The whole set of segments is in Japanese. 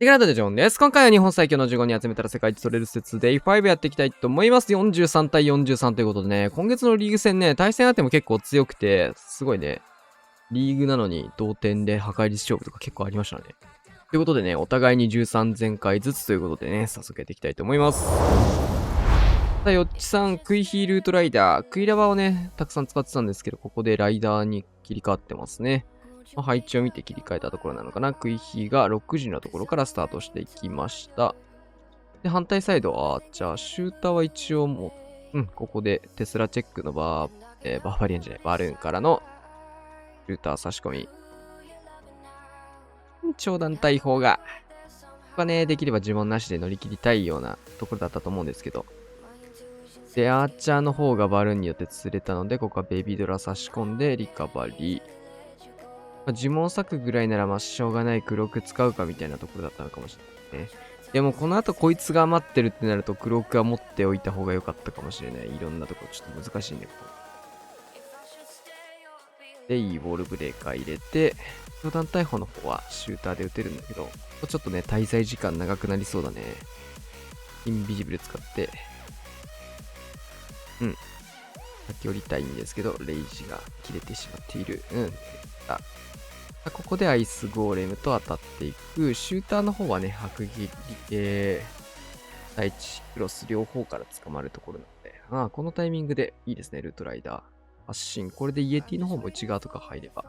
ディグランドでジョンです。今回は日本最強の15人集めたら世界一取れる説 Day5 やっていきたいと思います。43対43ということでね、今月のリーグ戦ね、対戦相手も結構強くて、すごいね、リーグなのに同点で破壊率勝負とか結構ありましたね。ということでね、お互いに13全回ずつということでね、早速やっていきたいと思います。さあ、よっちさん、クイヒールートライダー。クイラバをね、たくさん使ってたんですけど、ここでライダーに切り替わってますね。配置を見て切り替えたところなのかな。クイヒーが6時のところからスタートしていきました。で、反対サイドは、じゃあ、シューターは一応もう、ここでテスラチェックのバーファリアンじゃない、バルーンからのシューター差し込み。超団体砲が、ここはね、できれば呪文なしで乗り切りたいようなところだったと思うんですけど。で、アーチャーの方がバルーンによって釣れたので、ここはベビードラ差し込んでリカバリー。呪文咲くぐらいならしょうがない黒く使うかみたいなところだったのかもしれないね。でもこの後こいつが余ってるってなると黒くは持っておいた方が良かったかもしれない。いろんなところちょっと難しいんだけど。で、いいボールブレーカー入れて、団体砲の方はシューターで撃てるんだけど、ちょっとね、滞在時間長くなりそうだね。インビジブル使って、先降りたいんですけど、レイジが切れてしまっている。ここでアイスゴーレムと当たっていく。シューターの方はね、迫撃、第一クロス両方から捕まるところなので、このタイミングでいいですね、ルートライダー。発進。これでイエティの方も内側とか入れば。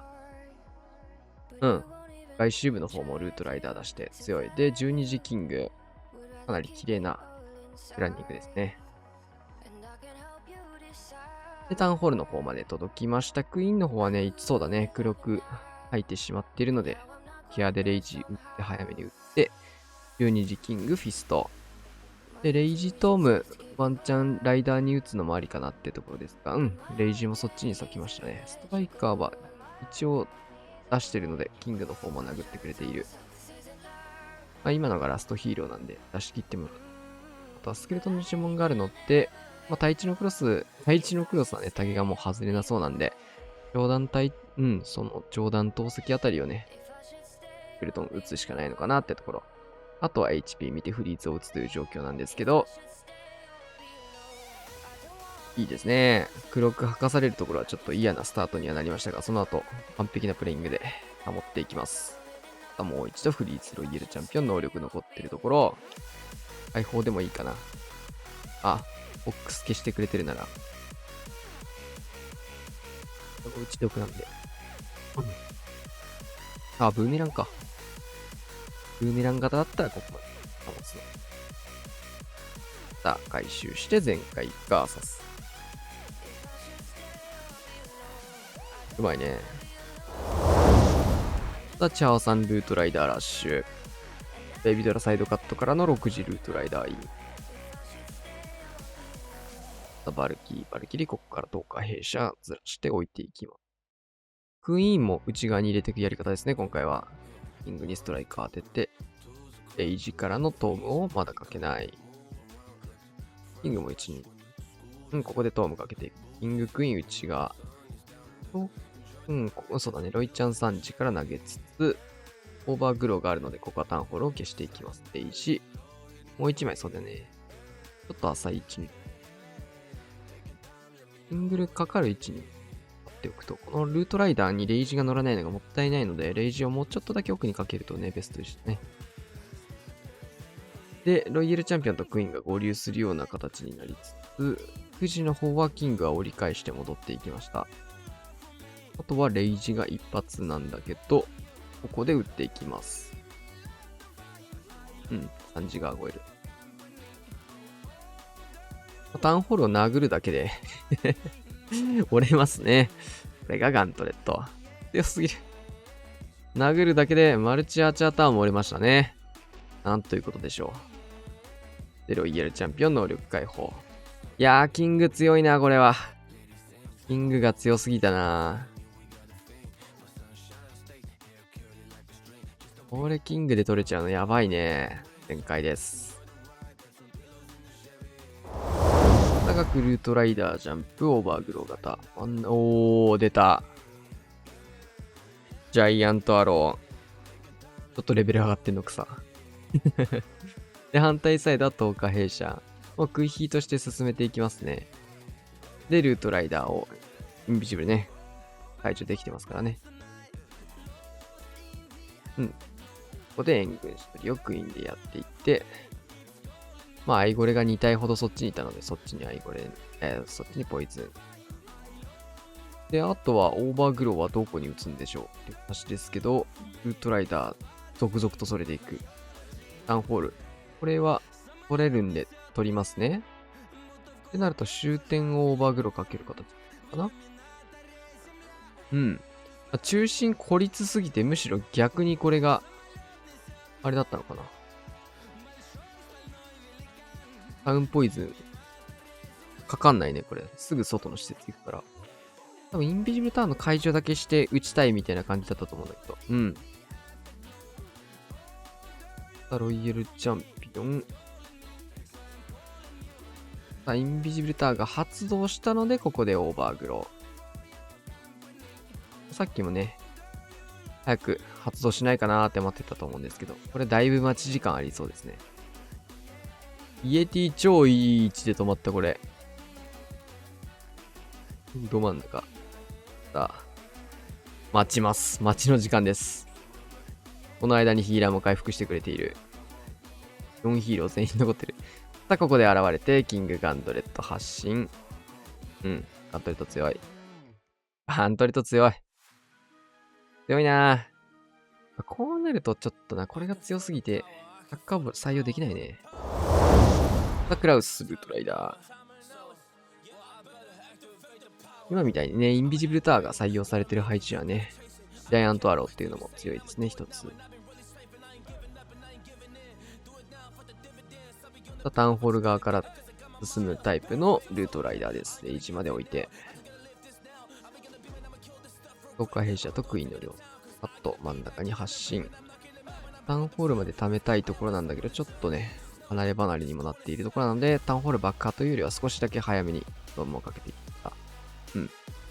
外周部の方もルートライダー出して強い。で、12時キング。かなり綺麗なプランニングですね。で、タウンホールの方まで届きました。クイーンの方はね、そうだね、黒く入ってしまっているので、ケアでレイジ打って早めに打って、12時キングフィスト。で、レイジトーム、ワンチャンライダーに打つのもありかなってところですが、レイジもそっちに咲きましたね。ストライカーは一応出してるので、キングの方も殴ってくれている。今のがラストヒーローなんで出し切ってもらう。あとはスケルトンの呪文があるのって、対地のクロスはね、タゲがもう外れなそうなんで、上段その上段投石あたりをね、スケルトン打つしかないのかなってところ。あとは HP 見てフリーズを打つという状況なんですけど、いいですね。黒く吐かされるところはちょっと嫌なスタートにはなりましたが、その後、完璧なプレイングで保っていきます。もう一度フリーズロイヤルチャンピオン能力残ってるところ、解放でもいいかな。ボックス消してくれてるなら。打ちておくなんで。ブーメランか。ブーメラン型だったらここまで保つの。さあ、回収して全開ガーサス。うまいね。さあ、チャオさんルートライダーラッシュ。ベイビドラサイドカットからの6時ルートライダーイン。バルキリ、ここから10日弊社ずらして置いていきます。クイーンも内側に入れていくやり方ですね、今回は。キングにストライカー当てて、レイジからのトームをまだかけない。キングも1に。ここでトームかけていく。キングクイーン内側。そうだね。ロイちゃん3時から投げつつ、オーバーグローがあるので、ここはターンホールを消していきます。レイジ。もう1枚そうだね。ちょっと浅い位置に。シングルかかる位置に持っておくと、このルートライダーにレイジが乗らないのがもったいないので、レイジをもうちょっとだけ奥にかけるとね、ベストでしたね。で、ロイヤルチャンピオンとクイーンが合流するような形になりつつ、9時の方はキングは折り返して戻っていきました。あとはレイジが一発なんだけど、ここで打っていきます。3時が超える。タウンホールを殴るだけで折れますね。これがガントレット。強すぎる。殴るだけでマルチアーチャーターンも折れましたね。なんということでしょう。で、ロイヤルチャンピオン能力解放。いやー、キング強いな、これは。キングが強すぎたな。これキングで取れちゃうのやばいね。展開です。高くルートライダージャンプオーバーグロー型。出た。ジャイアントアロー。ちょっとレベル上がってんのくさ。で、反対サイドは10日弊社をクイヒーとして進めていきますね。で、ルートライダーをインビジブルね、解除できてますからね。ここで援軍処理をクイーンでやっていって、まあ、アイゴレが2体ほどそっちにいたので、そっちにアイゴレ、そっちにポイズン。で、あとはオーバーグローはどこに打つんでしょうっていう話ですけど、ルートライダー、続々とそれでいく。タウンホール。これは取れるんで取りますね。ってなると終点をオーバーグローかける形かな。中心孤立すぎて、むしろ逆にこれが、あれだったのかな。タウンポイズン。かかんないね、これ。すぐ外の施設行くから。多分、インビジブルターンの解除だけして打ちたいみたいな感じだったと思うんだけど。ロイヤルチャンピオン。インビジブルターが発動したので、ここでオーバーグロー。さっきもね、早く発動しないかなーって待ってたと思うんですけど、これだいぶ待ち時間ありそうですね。イエティ超いい位置で止まった、これ。ど真ん中。さあ、待ちます。待ちの時間です。この間にヒーラーも回復してくれている。4ヒーロー全員残ってる。さあ、ここで現れて、キングガンドレット発進。ガンドレット強い。ガンドレット強い。強いなぁ。こうなるとちょっとな、これが強すぎて、サッカー部採用できないね。さあ、クラウス、ルートライダー。今みたいにね、インビジブルタワーが採用されてる配置はね、ジャイアントアローっていうのも強いですね、一つ。タウンホール側から進むタイプのルートライダーです。レイジまで置いて。トーカー弊社とクイーンの量。パッと真ん中に発進。タウンホールまで貯めたいところなんだけど、ちょっとね、離れ離れにもなっているところなので、タウンホール爆破というよりは少しだけ早めにドームをかけていった。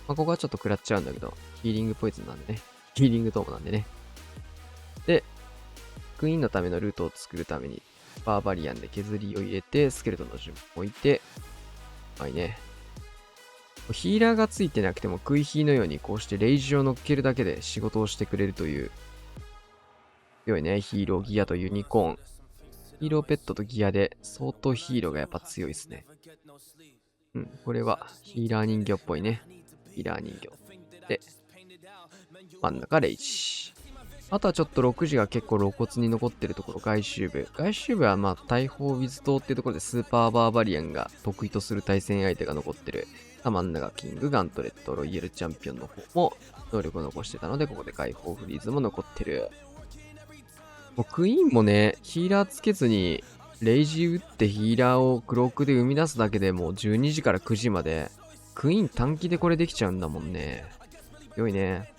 ここはちょっと食らっちゃうんだけど、ヒーリングポイズンなんでね。ヒーリングドームなんでね。で、クイーンのためのルートを作るために、バーバリアンで削りを入れて、スケルトンの順を置いて、はいね。ヒーラーがついてなくても、クイヒーのようにこうしてレイジを乗っけるだけで仕事をしてくれるという、強いね、ヒーローギアとユニコーン。ヒーローペットとギアで相当ヒーローがやっぱ強いですね。これはヒーラー人形っぽいね。ヒーラー人形。で、真ん中レイジ。あとはちょっと6時が結構露骨に残ってるところ、外周部。外周部はまあ大砲ウィズ島っていうところでスーパーバーバリアンが得意とする対戦相手が残ってる。真ん中キング、ガントレット、ロイヤルチャンピオンの方も能力を残してたので、ここで解放フリーズも残ってる。もうクイーンもね、ヒーラーつけずに、レイジ打ってヒーラーをクロークで生み出すだけでもう12時から9時まで、クイーン短期でこれできちゃうんだもんね。良いね。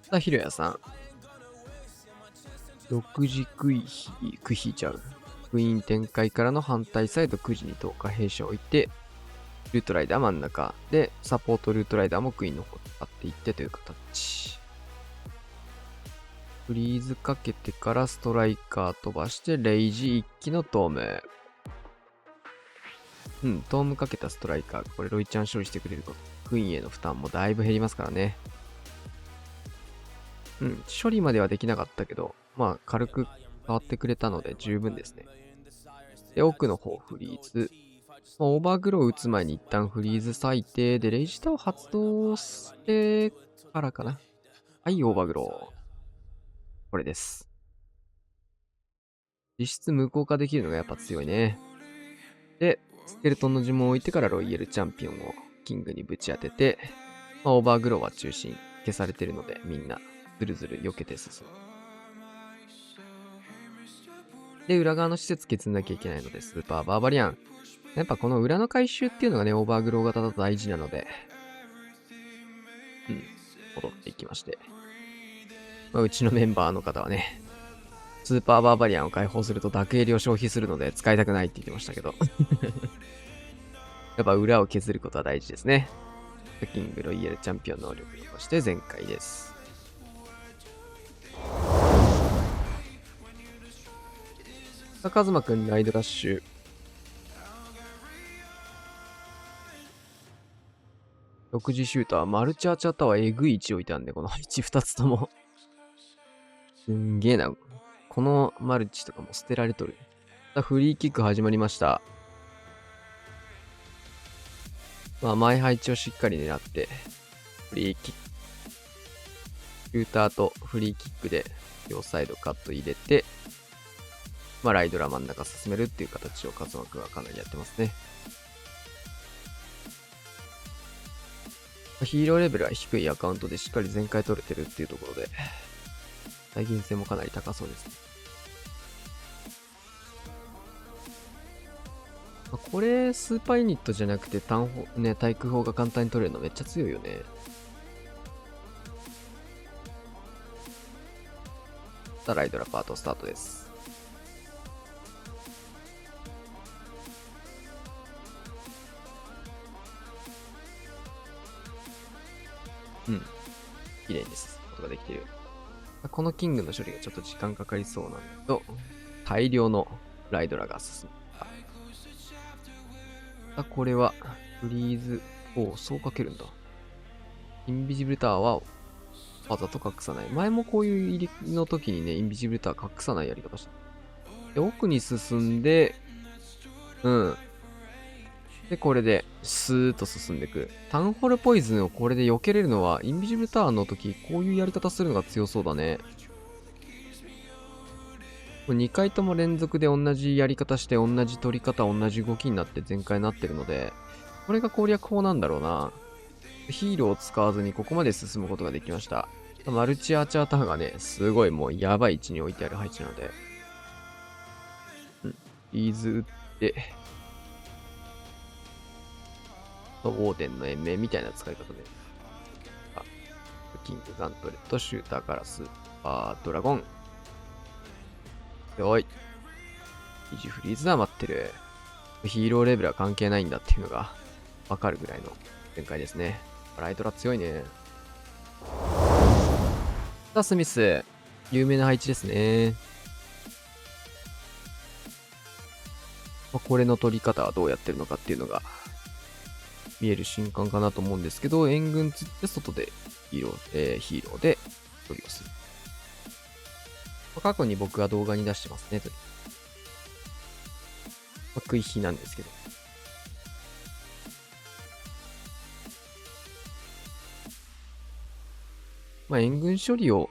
さあ、ひろやさん。6時クイヒーちゃう。クイーン展開からの反対サイド9時に10日兵士を置いて、ルートライダー真ん中で、サポートルートライダーもクイーンの方に使っていってという形。フリーズかけてからストライカー飛ばして、レイジ一気のトーム。トームかけたストライカー。これロイちゃん処理してくれると、クイーンへの負担もだいぶ減りますからね。処理まではできなかったけど、まあ軽く変わってくれたので十分ですね。で、奥の方フリーズ。オーバーグロー打つ前に一旦フリーズ最低で、レイジタを発動してからかな。はい、オーバーグロー。これです。実質無効化できるのがやっぱ強いね。で、スケルトンの呪文を置いてからロイヤルチャンピオンをキングにぶち当てて、オーバーグローは中心消されてるので、みんなずるずる避けて進む。で、裏側の施設削んなきゃいけないので、スーパーバーバリアン。やっぱこの裏の回収っていうのがね、オーバーグロー型だと大事なので、戻っていきまして。うちのメンバーの方はね、スーパーバーバリアンを解放するとダクエリを消費するので使いたくないって言ってましたけど。やっぱ裏を削ることは大事ですね。キングロイヤルチャンピオン能力として全開です。カズマくんライドラッシュ。6時シューター、マルチアーチャータワー、えぐい位置置いてあるんで、この配置2つとも。すんげえな。このマルチとかも捨てられとる。さあ、フリーキック始まりました。まあ、前配置をしっかり狙って、フリーキック。シューターとフリーキックで、両サイドカット入れて、まあ、ライドラ真ん中進めるっていう形をカズマくんはかなりやってますね。ヒーローレベルは低いアカウントでしっかり全開取れてるっていうところで、再現性もかなり高そうですね。これ、スーパーユニットじゃなくて対空砲が簡単に取れるのめっちゃ強いよね。さあ、ライドラパートスタートです。うん。綺麗に進むことができている。このキングの処理がちょっと時間かかりそうなんだけど、大量のライドラが進む。これは、フリーズ、そうかけるんだ。インビジブルタワーは、わざと隠さない。前もこういう入りの時にね、インビジブルタワー隠さないやり方した。で、奥に進んで、うん。で、これで、スーッと進んでいく。タウンホールポイズンをこれで避けれるのは、インビジブルタワーの時、こういうやり方するのが強そうだね。2回とも連続で同じやり方して、同じ取り方、同じ動きになって全開になってるので、これが攻略法なんだろうな。ヒーローを使わずにここまで進むことができました。マルチアーチャーターンがね、すごいもうやばい位置に置いてある配置なので、イーズ打って、ウォーデンの延命みたいな使い方で、キングガントレット、シューターからスーパードラゴン。よい。イージフリーズは待ってる。ヒーローレベルは関係ないんだっていうのがわかるぐらいの展開ですね。ライトラ強いね。さあ、スミス。有名な配置ですね。これの取り方はどうやってるのかっていうのが見える瞬間かなと思うんですけど、援軍釣って外でヒーローで処理をする。過去に僕は動画に出してますね。食い火なんですけど。援軍処理を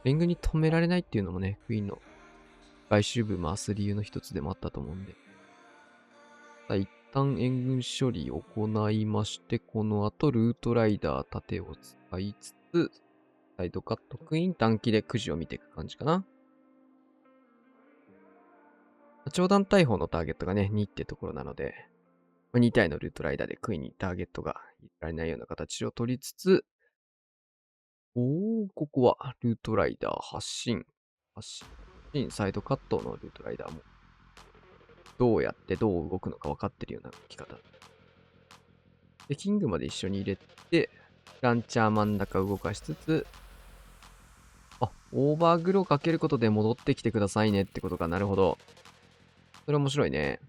援軍に止められないっていうのもね、クイーンの外周部回す理由の一つでもあったと思うんで。一旦援軍処理を行いまして、この後ルートライダー盾を使いつつ、サイドカットクイーン短期でくじを見ていく感じかな。長弾大砲のターゲットがね、2ってところなので、2体のルートライダーでクイーンにターゲットが入れられないような形を取りつつ、ここはルートライダー発進、サイドカットのルートライダーも、どうやってどう動くのか分かってるような動き方。で、キングまで一緒に入れて、ランチャー真ん中動かしつつ、オーバーグローかけることで戻ってきてくださいねってことか。なるほど。それ面白いね。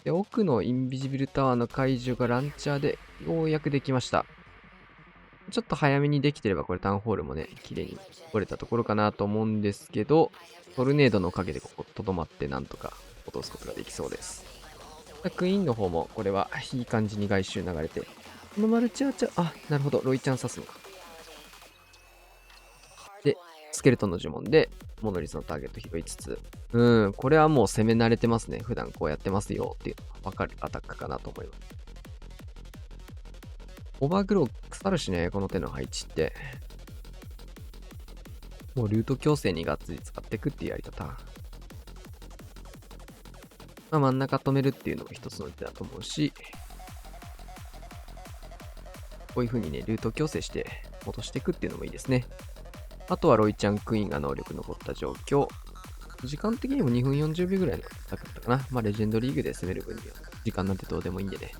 で、奥のインビジブルタワーの解除がランチャーでようやくできました。ちょっと早めにできてればこれタウンホールもね、綺麗に取れたところかなと思うんですけど、トルネードのおかげでここ留まってなんとか落とすことができそうです。クイーンの方もこれはいい感じに外周流れて、このマルチアーチャー、なるほど、ロイちゃん刺すのか。で、スケルトンの呪文でモノリスのターゲット拾いつつ、これはもう攻め慣れてますね。普段こうやってますよっていうのがわかるアタックかなと思います。オーバーグロー腐るしね、この手の配置って。もうルート強制にがっつり使っていくっていうやり方。真ん中止めるっていうのも一つの手だと思うし、こういう風にね、ルート強制して戻していくっていうのもいいですね。あとはロイちゃんクイーンが能力残った状況。時間的にも2分40秒ぐらいのだったかな。レジェンドリーグで攻める分には時間なんてどうでもいいんでね。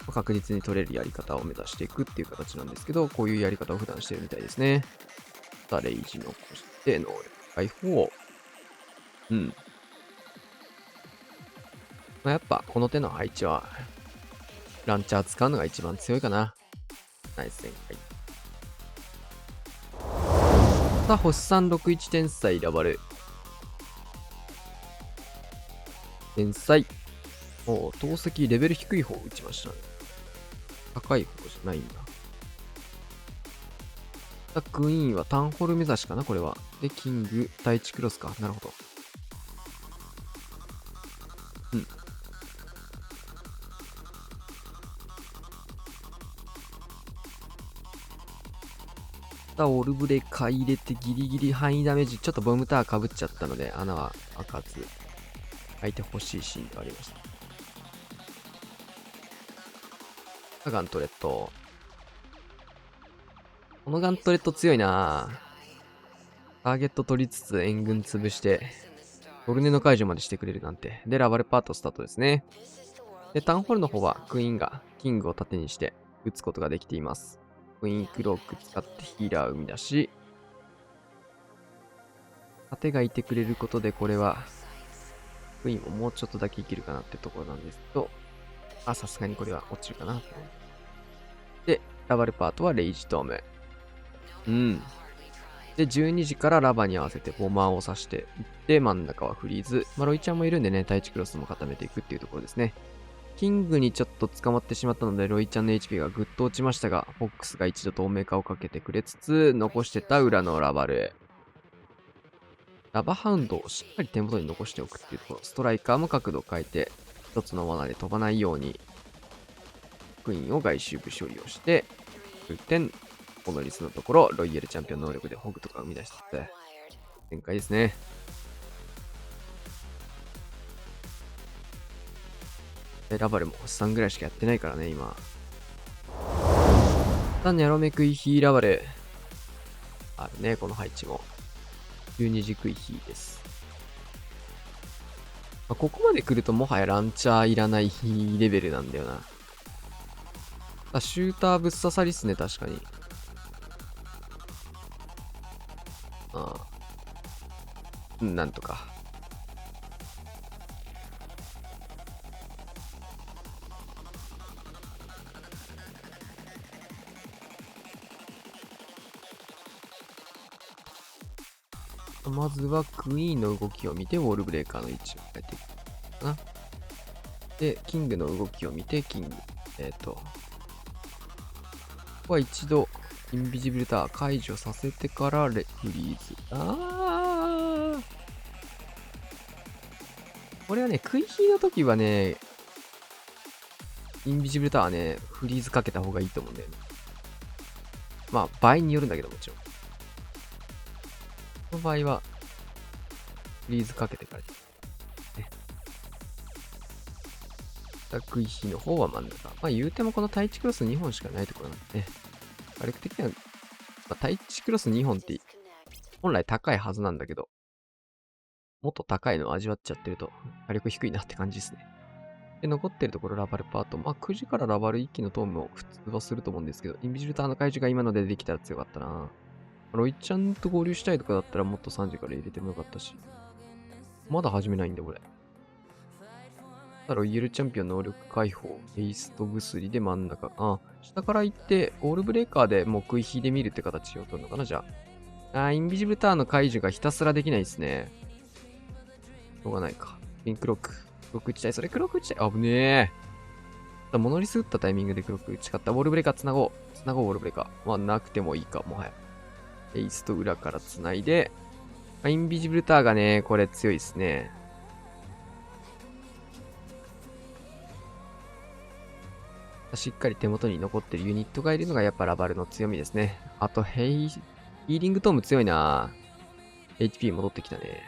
確実に取れるやり方を目指していくっていう形なんですけど、こういうやり方を普段してるみたいですね。レイジ残して能力解放。やっぱこの手の配置は、ランチャー使うのが一番強いかな。ナイス展開。さあ、星361天才ラバル。天才。お投石レベル低い方を打ちましたね。高い方じゃないんだ。クイーンはタンホル目指しかな、これは。で、キング、第1クロスか。なるほど。うん。オルブレカ入れてギリギリ範囲ダメージ。ちょっとボムタワーかぶっちゃったので、穴は開かず。開いてほしいシーンではありました。ガントレット。このガントレット強いなぁ。ターゲット取りつつ援軍潰して、トルネの解除までしてくれるなんて。で、ラバルパートスタートですね。で、タウンホールの方はクイーンがキングを盾にして撃つことができています。クイーンクローク使ってヒーラーを生み出し、盾がいてくれることでこれは、クイーンももうちょっとだけ生きるかなってところなんですけど、さすがにこれは落ちるかな。で、ラバルパートはレイジドーム。うん。で、12時からラバに合わせてボマーを刺していって、真ん中はフリーズ。ロイちゃんもいるんでね、第1クロスも固めていくっていうところですね。キングにちょっと捕まってしまったので、ロイちゃんの HP がぐっと落ちましたが、フォックスが一度透明化をかけてくれつつ、残してた裏のラバル。ラバハウンドをしっかり手元に残しておくっていうところ。ストライカーも角度を変えて、一つの罠で飛ばないように、クイーンを外周部処理をして、9点、このリスのところ、ロイヤルチャンピオン能力でホグとか生み出して、展開ですね。ラバルも星3ぐらいしかやってないからね、今。ニャロメクイヒーラバル。あるね、この配置も。12時クイヒーです。ここまで来るともはやランチャーいらないレベルなんだよな。シューターぶっ刺さりっすね、確かに。なんとか。まずはクイーンの動きを見て、ウォールブレーカーの位置を変えていくかな。で、キングの動きを見て、キング。ここは一度、インビジブルタワー解除させてからフリーズ。これはね、クイヒーの時はね、インビジブルタワーね、フリーズかけた方がいいと思うんだよね。まあ、場合によるんだけど、もちろん。この場合は、フリーズかけてからですね。クイヒーの方は真ん中。言うてもこの対地クロス2本しかないところなんでね。火力的には、対地クロス2本って本来高いはずなんだけど、もっと高いのを味わっちゃってると火力低いなって感じですね。で、残ってるところラバルパート。9時からラバル1機のトームも普通はすると思うんですけど、インビジルターの解除が今のでできたら強かったな。ロイちゃんと合流したいとかだったらもっと3時から入れてもよかったし。まだ始めないんだ、これ。ロイヤルチャンピオン能力解放。エイスト薬で真ん中。下から行って、オールブレーカーでもう食い火で見るって形を取るのかな、じゃあ。インビジブルターンの解除がひたすらできないですね。しょうがないか。ピンクロック。クロック打ちたい。それクロック打ちたい。危ねえ。モノリス打ったタイミングでクロック打ち勝った。ウォールブレーカー繋ごう。繋ごう、ウォールブレーカー。なくてもいいか、もはや。エイスと裏から繋いで。インビジブルターがね、これ強いですね。しっかり手元に残ってるユニットがいるのがやっぱラバルの強みですね。あと、ヒーリングトーム強いな。HP 戻ってきたね。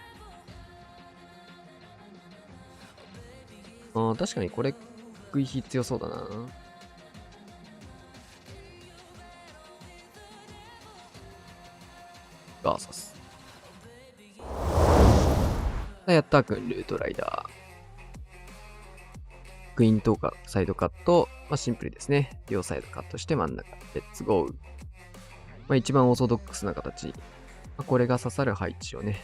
確かにこれ、食い火強そうだな。バーサス。やったーくん、ルートライダー。クイーントーカー、サイドカット。シンプルですね。両サイドカットして真ん中。レッツゴー。一番オーソドックスな形。これが刺さる配置をね、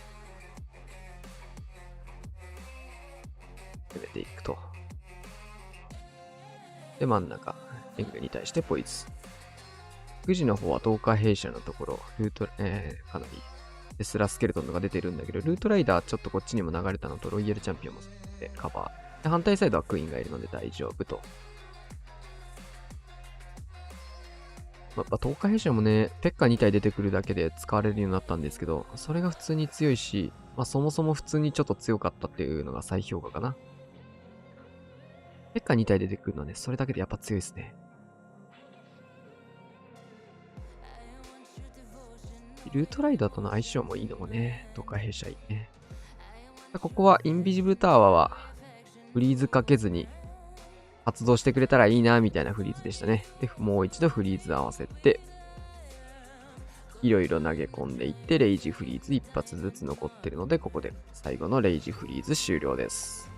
決めていくと。で、真ん中、エングに対してポイズ。9時の方は10日弊社のところ、ルート、かなりテスラスケルトンのが出てるんだけど、ルートライダーちょっとこっちにも流れたのと、ロイヤルチャンピオンもでカバー。で、反対サイドはクイーンがいるので大丈夫と。やっぱ10日弊社もね、ペッカ2体出てくるだけで使われるようになったんですけど、それが普通に強いし、そもそも普通にちょっと強かったっていうのが再評価かな。ペッカ2体出てくるのね、それだけでやっぱ強いですね。ルートライダーとの相性もいいのもね、10日弊社いいね。ここはインビジブルタワーはフリーズかけずに発動してくれたらいいなみたいなフリーズでしたね。で、もう一度フリーズ合わせて、いろいろ投げ込んでいって、レイジフリーズ一発ずつ残ってるので、ここで最後のレイジフリーズ終了です。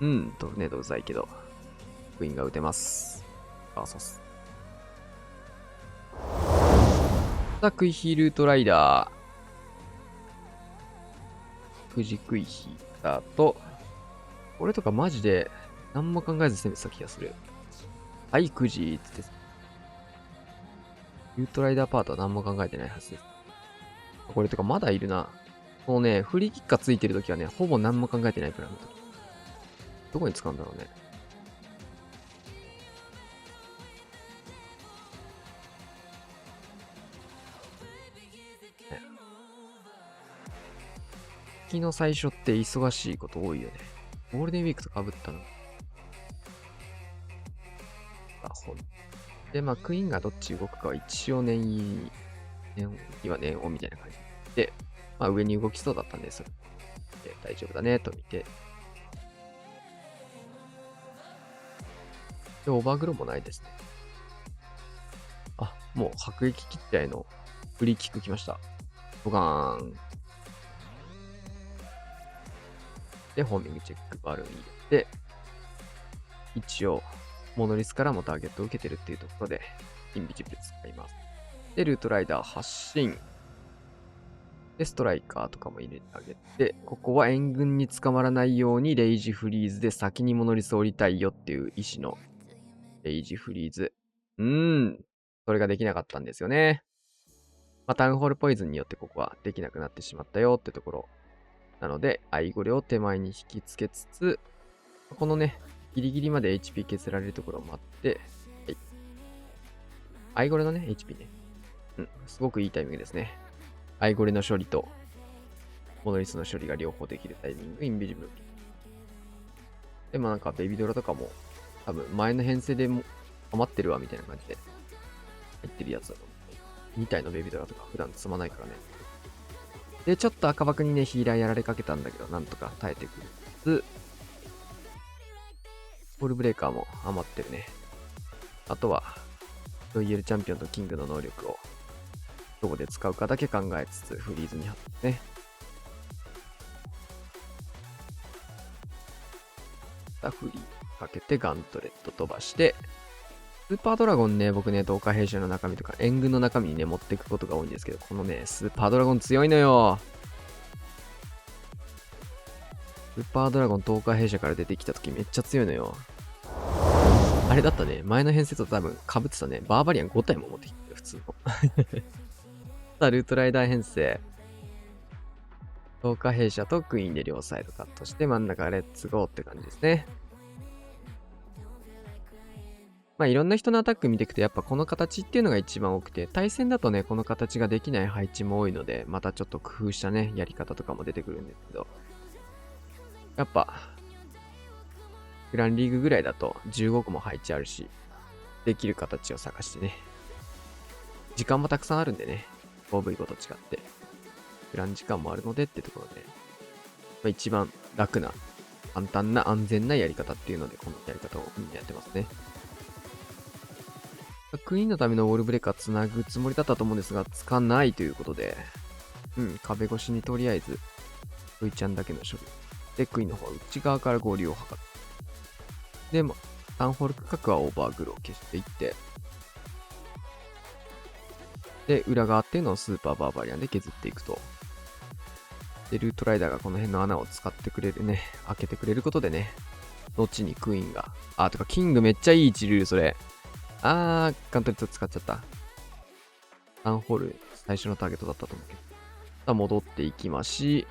トルネードうざいけど、クイーンが打てます。バーサス。さあ、クイヒールートライダー。くじクイヒーターと、これとかマジで何も考えず攻めてた気がする。はい、くじって。ルートライダーパートは何も考えてないはずです。これとかまだいるな。このね、フリーキッカーついてるときはね、ほぼ何も考えてないプランのとき。どこに使うんだろうね。月の最初って忙しいこと多いよね。ゴールデンウィークとかぶったの。で、クイーンがどっち動くかは一応念入りは念をみたいな感じで、上に動きそうだったんで、それで大丈夫だねと見て。で、オーバーグローもないですね。もう迫撃切っちゃいのフリーキック来ました。ボガーン。で、ホーミングチェックバルーン入れて、一応、モノリスからもターゲットを受けてるっていうところで、インビジブル使います。で、ルートライダー発進。で、ストライカーとかも入れてあげて、ここは援軍に捕まらないようにレイジフリーズで先にモノリス降りたいよっていう意思のレイジフリーズ。それができなかったんですよね。タウンホールポイズンによってここはできなくなってしまったよってところ。なので、アイゴレを手前に引きつけつつ、このね、ギリギリまで HP 削られるところを待って、はい。アイゴレのね、HP ね。すごくいいタイミングですね。アイゴレの処理と、モノリスの処理が両方できるタイミング、インビジブル。で、なんかベビドラとかも、多分前の編成でも余ってるわみたいな感じで入ってるやつだと思う。2体のベビドラとか普段積まないからね。で、ちょっと赤枠にね、ヒーラーやられかけたんだけど、なんとか耐えてくる。ボールブレーカーも余ってるね。あとは、ロイヤルチャンピオンとキングの能力をどこで使うかだけ考えつつ、フリーズに貼ってね。フリーかけてガントレット飛ばして、スーパードラゴンね、僕ね、10日兵士の中身とか援軍の中身にね、持っていくことが多いんですけど、このね、スーパードラゴン強いのよ。スーパードラゴン10日兵士から出てきた時めっちゃ強いのよ。あれだったね、前の編成と多分被ってたね、バーバリアン5体も持ってきて、普通の。さあ、ルートライダー編成。10日兵者とクイーンで両サイドカットして真ん中レッツゴーって感じですね。いろんな人のアタック見ていくとやっぱこの形っていうのが一番多くて、対戦だとね、この形ができない配置も多いので、またちょっと工夫したね、やり方とかも出てくるんですけど、やっぱ、グランリーグぐらいだと15個も配置あるし、できる形を探してね、時間もたくさんあるんでね、5V5 と違って、グラン時間もあるのでってところで、一番楽な、簡単な安全なやり方っていうので、このやり方をみんなやってますね。クイーンのためのウォールブレーカーつなぐつもりだったと思うんですが、つかないということで、壁越しにとりあえず、V ちゃんだけの処理。で、クイーンの方は内側から合流を図る。で、タウンホール区画はオーバーグローを消していって、で、裏側っていうのをスーパーバーバリアンで削っていくと。で、ルートライダーがこの辺の穴を使ってくれるね、開けてくれることでね、後にクイーンが。あ、とか、キングめっちゃいい位置ルール、それ。ガントリット使っちゃった。タウンホール、最初のターゲットだったと思うけど。さあ、戻っていきまし。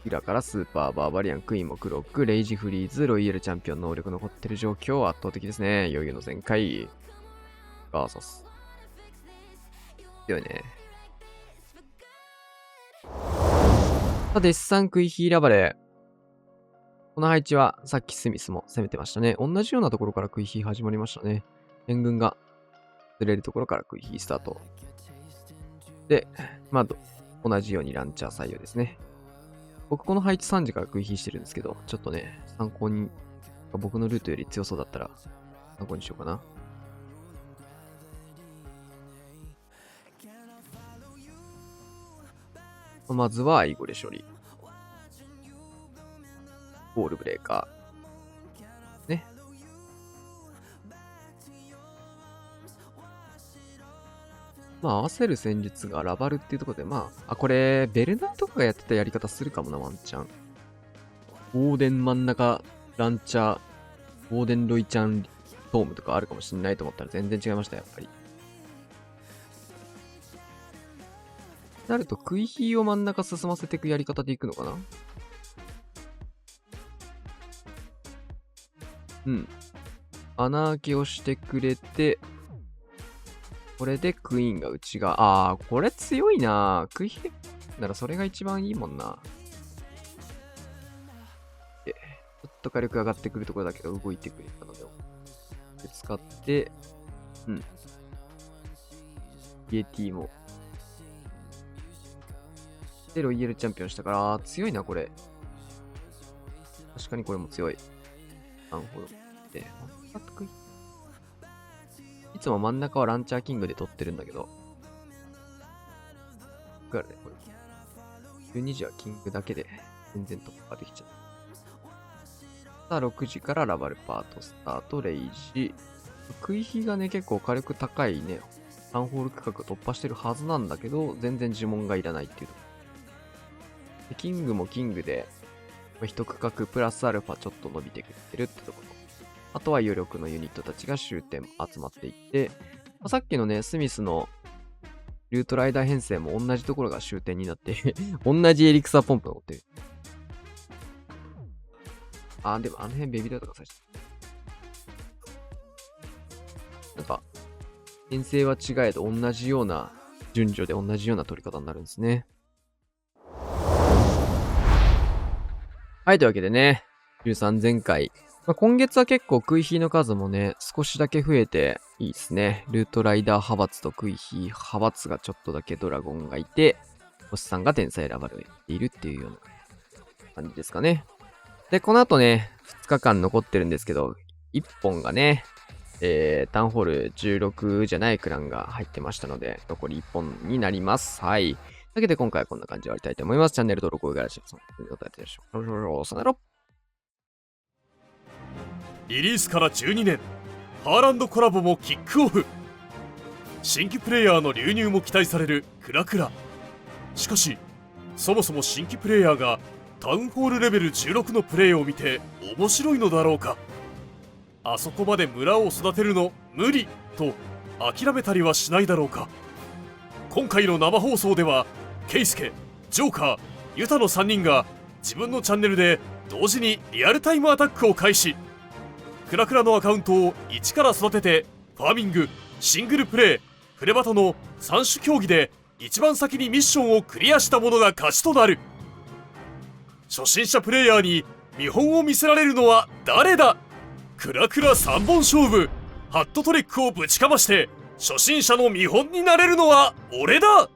キラからスーパーバーバリアン、クイーンもクロック、レイジフリーズ、ロイヤルチャンピオン能力残ってる状況、圧倒的ですね。余裕の全開。バーサス。強いね。さあ、デッサンクイヒーラバレー。この配置は、さっきスミスも攻めてましたね。同じようなところからクイヒー始まりましたね。援軍がずれるところからクイヒースタート。で、まあ、同じようにランチャー採用ですね。僕この配置3時からクイヒーしてるんですけど、ちょっとね、参考に、僕のルートより強そうだったら参考にしようかな。まずは、イゴレ処理。ボールブレーカー。ね。まあ、合わせる戦術がラバルっていうところで、まあ、これ、ベルナーとかがやってたやり方するかもな、ワンチャン。オーデン真ん中、ランチャー、オーデンロイちゃん、トームとかあるかもしんないと思ったら全然違いました、やっぱり。なると、クイヒーを真ん中進ませていくやり方でいくのかな。うん。穴開けをしてくれて、これでクイーンが内側。これ強いな。クイヒーならそれが一番いいもんな。で、ちょっと火力上がってくるところだけど動いてくれたので、使って、イエティも。で、ロイヤルチャンピオンしたから、強いな、これ。確かにこれも強い。なるほど。で、いつも真ん中はランチャーキングで取ってるんだけど。だからね、これ。12時はキングだけで全然突破できちゃう。さあ、6時からラバルパートスタート、レイジ。クイヒがね、結構火力高いね、タウンホール区画突破してるはずなんだけど、全然呪文がいらないっていうところ。でキングもキングで、一区画プラスアルファちょっと伸びてくれてるってところ。あとは余力のユニットたちが終点集まっていって、さっきのね、スミスのルートライダー編成も同じところが終点になって同じエリクサーポンプが持ってる。でもあの辺ベビーだとか最初。なんか、編成は違えど同じような順序で同じような取り方になるんですね。はい、というわけでね、13前回。今月は結構クイヒーの数もね、少しだけ増えていいですね。ルートライダー派閥とクイヒー派閥がちょっとだけドラゴンがいて、星さんが天才ラバルをやっているっていうような感じですかね。で、この後ね、2日間残ってるんですけど、1本がね、タウンホール16じゃないクランが入ってましたので、残り1本になります。はい。というわけで今回はこんな感じで終わりたいと思います。チャンネル登録お願いします。さよなら。リリースから12年、ハーランドコラボもキックオフ。新規プレイヤーの流入も期待されるクラクラ。しかし、そもそも新規プレイヤーがタウンホールレベル16のプレイを見て面白いのだろうか。あそこまで村を育てるの無理と諦めたりはしないだろうか。今回の生放送では、ケイスケ、ジョーカー、ユタの3人が自分のチャンネルで同時にリアルタイムアタックを開始。クラクラのアカウントを一から育てて、ファーミング、シングルプレイ、フレバトの3種競技で一番先にミッションをクリアした者が勝ちとなる。初心者プレイヤーに見本を見せられるのは誰だ。クラクラ3本勝負、ハットトリックをぶちかまして初心者の見本になれるのは俺だ。